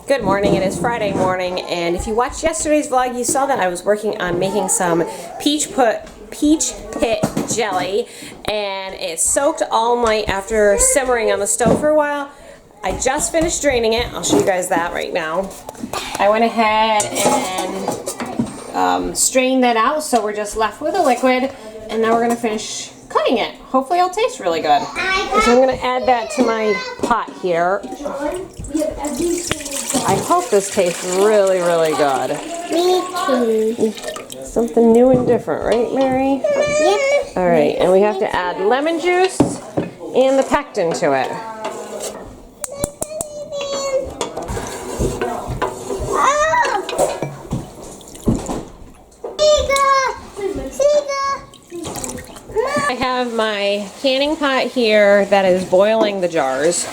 Good morning, it is Friday morning, and if you watched yesterday's vlog, you saw that I was working on making some peach pit jelly, and it soaked all night after simmering on the stove for a while. I just finished draining it. I'll show you guys that right now. I went ahead and strained that out, so we're just left with a liquid, and now we're going to finish cutting it. Hopefully it'll taste really good. So I'm going to add that to my pot here. I hope this tastes really, really good. Me too. Something new and different, right, Mary? Yep. All right, and we have to add lemon juice and the pectin to it. I have my canning pot here that is boiling the jars.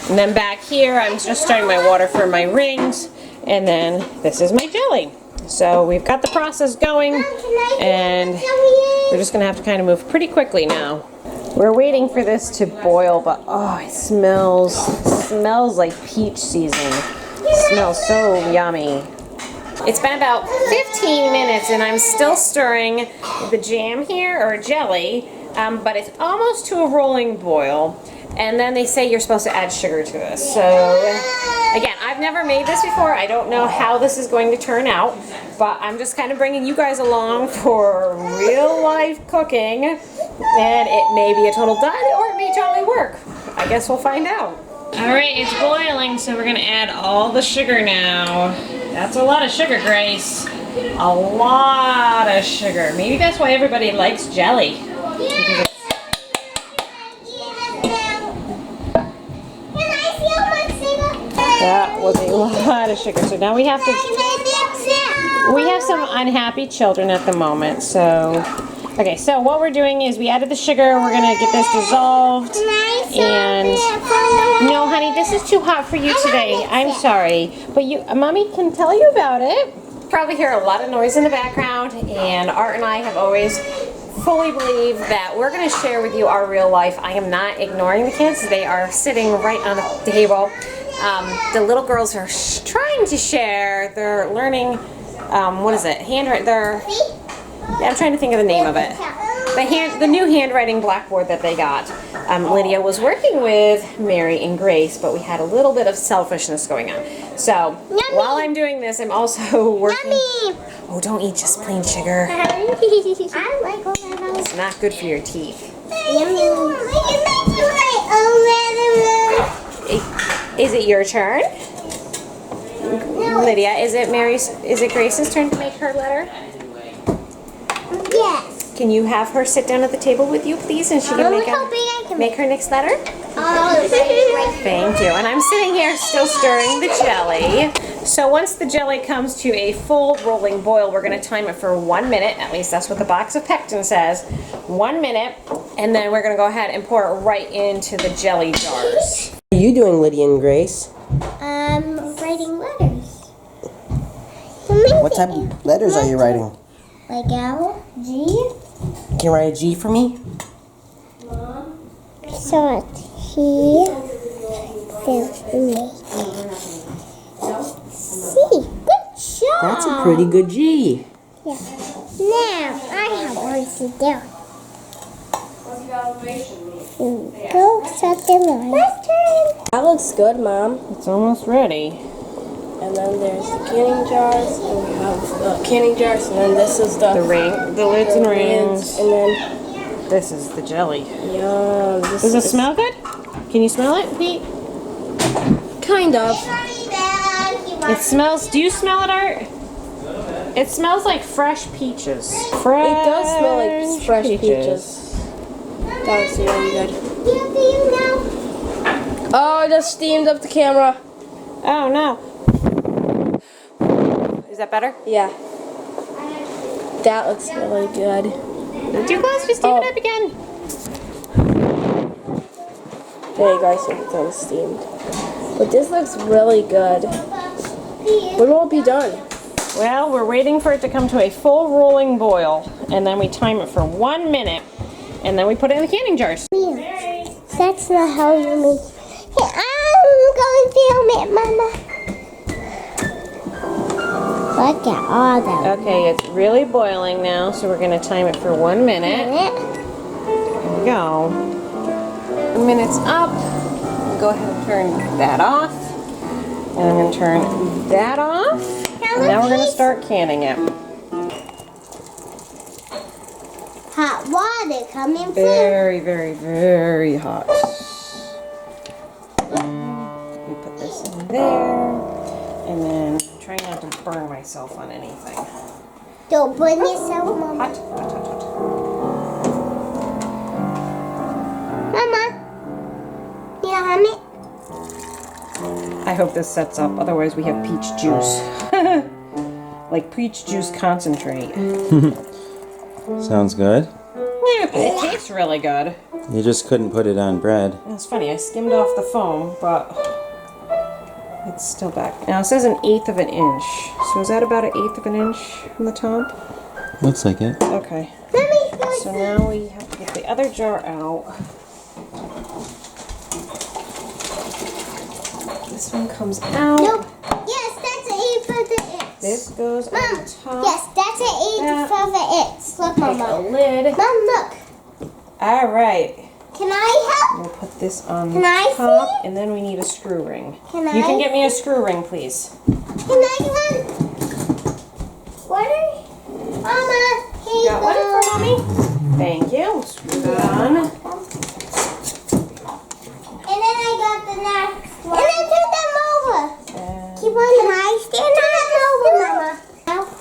And then back here, I'm just starting my water for my rings. And then this is my jelly. So we've got the process going, and we're just gonna have to kind of move pretty quickly now. We're waiting for this to boil, but oh, it smells like peach season. It smells so yummy. It's been about 15 minutes and I'm still stirring the jam here, or jelly, but it's almost to a rolling boil. And then they say you're supposed to add sugar to this. So, again, I've never made this before. I don't know how this is going to turn out, but I'm just kind of bringing you guys along for real life cooking. And it may be a total dud, or it may totally work. I guess we'll find out. All right, it's boiling, so we're gonna add all the sugar now. That's a lot of sugar, Grace. A lot of sugar. Maybe that's why everybody likes jelly. That was a lot of sugar. So now we have some unhappy children at the moment. So, okay, so what we're doing is we added the sugar. We're gonna get this dissolved. And no, honey, this is too hot for you today. I'm sorry, but Mommy can tell you about it. Probably hear a lot of noise in the background, and Art and I have always fully believed that we're going to share with you our real life. I am not ignoring the kids. They are sitting right on the table. The little girls are trying to share. They're learning, what is it? I'm trying to think of the name of it. The new handwriting blackboard that they got. Lydia was working with Mary and Grace, but we had a little bit of selfishness going on. So while I'm doing this, I'm also working. Yummy. Oh, don't eat just plain sugar. I like all that. It's not good for your teeth. Is it your turn? Lydia, is it Grace's turn to make her letter? Yes. Can you have her sit down at the table with you, please, and she can make her next letter? Thank you. And I'm sitting here still stirring the jelly. So once the jelly comes to a full rolling boil, we're going to time it for 1 minute. At least that's what the box of pectin says. 1 minute. And then we're going to go ahead and pour it right into the jelly jars. What are you doing, Lydia and Grace? Writing letters. What type of letters are you writing? Like L, G. Can you write a G for me? So T, C. Good job. That's a pretty good G. Yeah. Now I have one to do. Go set the line. Last turn. That looks good, Mom. It's almost ready. And then there's the canning jars, and we have canning jars, and then this is the lids and rings. And then this is the jelly. yum. Does it smell good? Can you smell it, Pete? Kind of. It smells. Do you smell it, Art? It smells like fresh peaches. It does smell like fresh peaches. That's really good. Oh, I just steamed up the camera. Oh no. Is that better? Yeah. That looks really good. Too close. Just steam it up again. There you guys, it's unsteamed. But this looks really good. When will it be done? Well, we're waiting for it to come to a full rolling boil, and then we time it for 1 minute, and then we put it in the canning jars. That's not how you make. Hey, I'm going to film it, Mama. Look at all them. Okay, it's really boiling now, so we're going to time it for 1 minute. There we go. 1 minute's up. Go ahead and turn that off. And I'm going to turn that off. And now we're going to start canning it. Hot water coming from. Very, very, very hot. We put this in there. And then try not to burn myself on anything. Don't burn yourself, Mama. Hot, hot, hot, hot. Mama. You have it? I hope this sets up, otherwise we have peach juice. Like peach juice concentrate. Sounds good. Yeah, it tastes really good. You just couldn't put it on bread. It's funny, I skimmed off the foam, but it's still back. Now it says 1/8 of an inch. So is that about 1/8 of an inch from the top? Looks like it. Okay. So now we have to get the other jar out. This one comes out. Nope. Yes, that's 1/8 of the inch. This goes on Mom, top. yes, that's 1/8 of the inch. Look, Take a Mama. lid. Mom, look. All right. Can I help? We'll put this on Can the I top, see? and then we need a screw ring. Can You I? can get me a screw ring, please. Can I run? What are Mama, here you Got one go. for mommy? Thank you. Screw that on. And then I got the next one. And then turn them over. And Keep on. Can I stand on them over, Mama?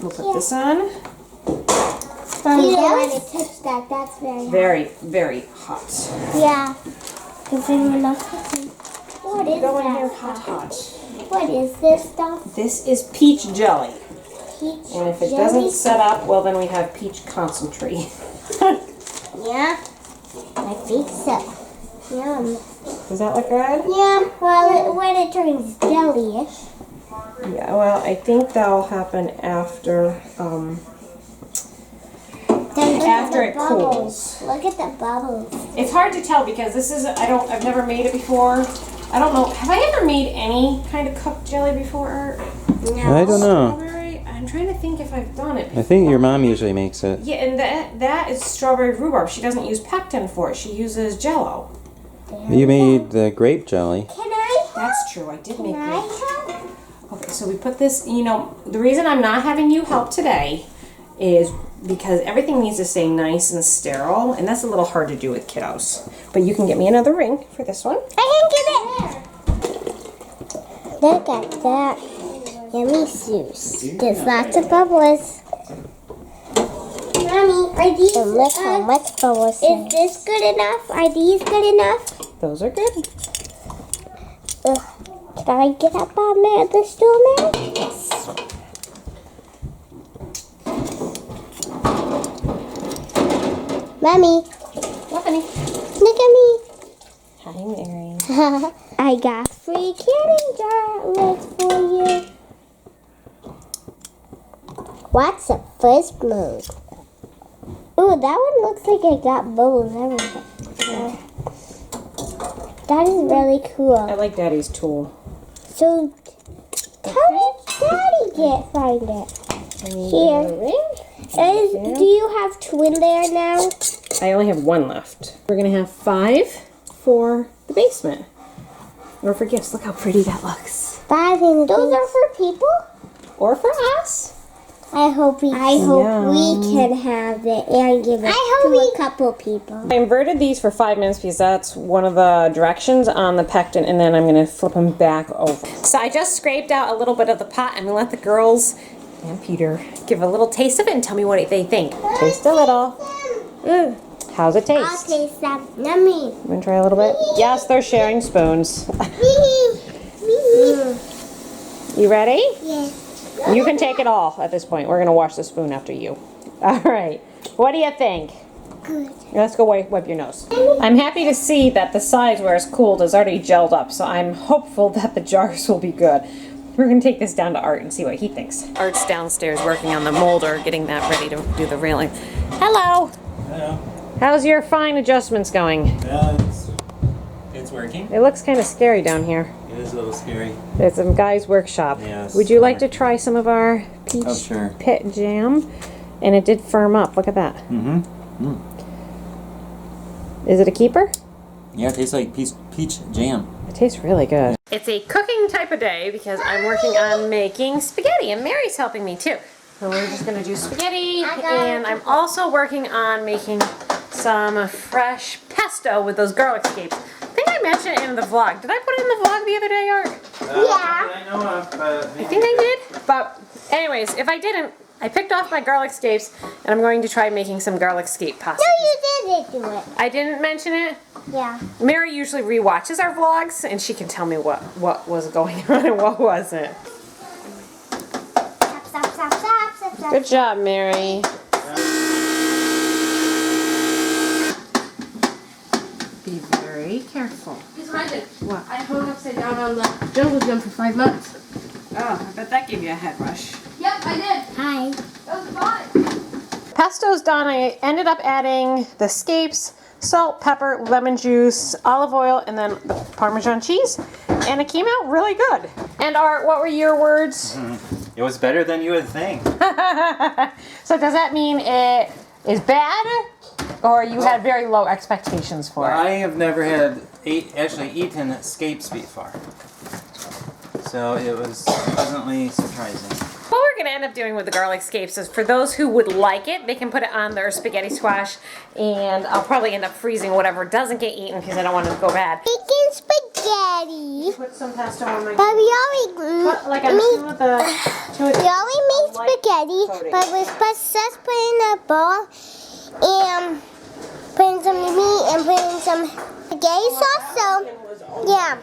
we'll put this on. You don't want to touch that. That's very hot. Very, very hot. Yeah. Because then we're not touching. What is Go in here that? hot, hot. What is this stuff? This is peach jelly. Peach And if it jelly? doesn't set up, well then we have peach concentrate. Yeah. I think so. Yum. Does that look good? Yeah. Well, when it turns jelly-ish. Yeah, well, I think that'll happen after, Then look after at it the bubbles. cools. Look at the bubbles. It's hard to tell because this is, I've never made it before. I don't know, have I ever made any kind of cooked jelly before, Art? I don't know. Strawberry? I'm trying to think if I've done it before. I think your mom usually makes it. Yeah, and that is strawberry rhubarb. She doesn't use pectin for it. She uses Jell-O. You made the grape jelly. Can I help? That's true. I did make Can I it. help? Okay, so we put this, you know, the reason I'm not having you help today is because everything needs to stay nice and sterile, and that's a little hard to do with kiddos. But you can get me another ring for this one. I can get it. Look at that. Yummy juice. There's lots of bubbles. Mommy, are these and look how much bubbles. Is this good enough? Are these good enough? Those are good. Can I get up on the stool now? Yes. Mommy, What, honey? look at me. Hi, Mary. I got free canning jar for you. What's the first move? Ooh, that one looks like it got bubbles everywhere. That is really cool. I like Daddy's tool. So, how did Daddy find it? Here. Do you have twin there now? I only have one left. We're gonna have 5 for the basement. Or for gifts. Look how pretty that looks. 5 in those are for people? Or for us. I hope we can have it and give it to a couple people. I inverted these for 5 minutes because that's one of the directions on the pectin, and then I'm going to flip them back over. So I just scraped out a little bit of the pot. I'm going to let the girls and Peter give a little taste of it and tell me what they think. Taste a little. Ooh. How's it I'll taste? taste them. Yummy. You want to try a little bit? Yes, they're sharing spoons. You ready? Yes. You can take it all at this point. We're going to wash the spoon after you. All right. What do you think? Good. Let's go wipe your nose. I'm happy to see that the sides where it's cooled is already gelled up, so I'm hopeful that the jars will be good. We're going to take this down to Art and see what he thinks. Art's downstairs working on the molder, getting that ready to do the railing. Hello. Hello. How's your fine adjustments going? Well, it's working. It looks kind of scary down here. It is a little scary. It's a guy's workshop. Yes. Would you like to try some of our peach Oh, sure. pit jam? And it did firm up. Look at that. Mm-hmm. Is it a keeper? Yeah, it tastes like peach jam. It tastes really good. It's a cooking type of day because I'm working on making spaghetti and Mary's helping me too. So we're just gonna do spaghetti and I'm also working on making some fresh pesto with those garlic scapes. I think I mentioned it in the vlog. Did I put it in the vlog the other day, Art? Yeah. I know of, but I think I did. But anyways, if I didn't, I picked off my garlic scapes and I'm going to try making some garlic scape pasta. No, you didn't do it. I didn't mention it. Yeah. Mary usually rewatches our vlogs and she can tell me what was going on and what wasn't. Stop. Good job, Mary. Be very careful. Guess what I did? What? I hung upside down on the jungle gym for 5 months. Oh, I bet that gave you a head rush. Yep, I did. Hi. That was fun. Pesto's done. I ended up adding the scapes, salt, pepper, lemon juice, olive oil, and then the Parmesan cheese. And it came out really good. And Art, what were your words? it was better than you would think. So does that mean it is bad? Or you had very low expectations for it? I have never actually eaten scapes before. So it was pleasantly surprising. What we're going to end up doing with the garlic scapes is for those who would like it, they can put it on their spaghetti squash, and I'll probably end up freezing whatever doesn't get eaten because I don't want it to go bad. Making spaghetti. Put some pesto on my... But we always Put, like I'm doing with the... we always make spaghetti, coating. but we're supposed to just put in a bowl and put in some meat and put in some spaghetti sauce. So yeah,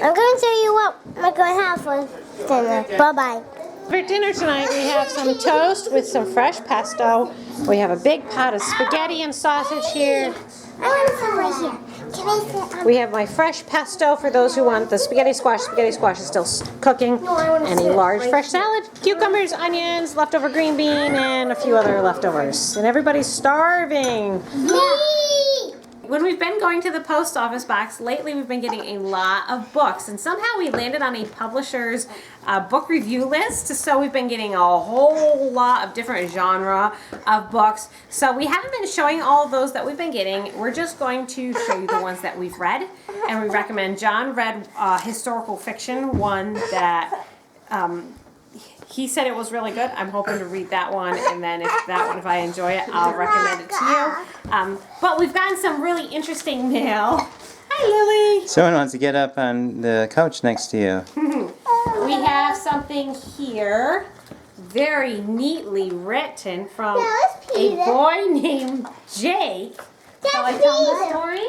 I'm going to show you what we're going to have for dinner. Bye bye. For dinner tonight, we have some toast with some fresh pesto. We have a big pot of spaghetti and sausage here. I want some right here. Can I sit? We have my fresh pesto for those who want the spaghetti squash. Spaghetti squash is still cooking. And a large fresh salad, cucumbers, onions, leftover green bean, and a few other leftovers. And everybody's starving. When we've been going to the post office box, lately we've been getting a lot of books. And somehow we landed on a publisher's book review list. So we've been getting a whole lot of different genre of books. So we haven't been showing all of those that we've been getting. We're just going to show you the ones that we've read. And we recommend John read historical fiction, one that he said it was really good. I'm hoping to read that one, and then if I enjoy it, I'll recommend it to you. But we've gotten some really interesting mail. Hi, Lily. Someone wants to get up on the couch next to you. We have something here, very neatly written from a boy named Jake. Shall I tell the story?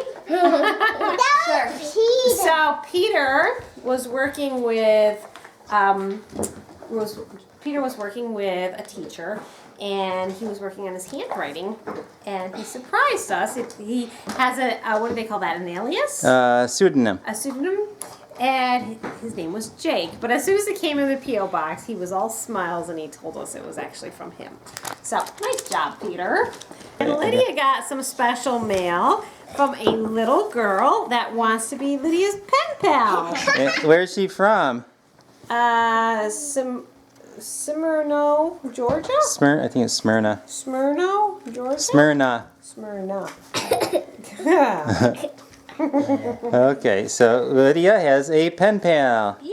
So Peter was working with Peter was working with a teacher, and he was working on his handwriting, and he surprised us. He has a what do they call that? An alias? Pseudonym. A pseudonym, and his name was Jake. But as soon as it came in the P.O. box, he was all smiles, and he told us it was actually from him. So nice job, Peter. And Lydia got some special mail from a little girl that wants to be Lydia's pen pal. Where's she from? Smyrna, Georgia? I think it's Smyrna. Smyrna, Georgia? Smyrna. Smyrna. Okay, so Lydia has a pen pal. Yay!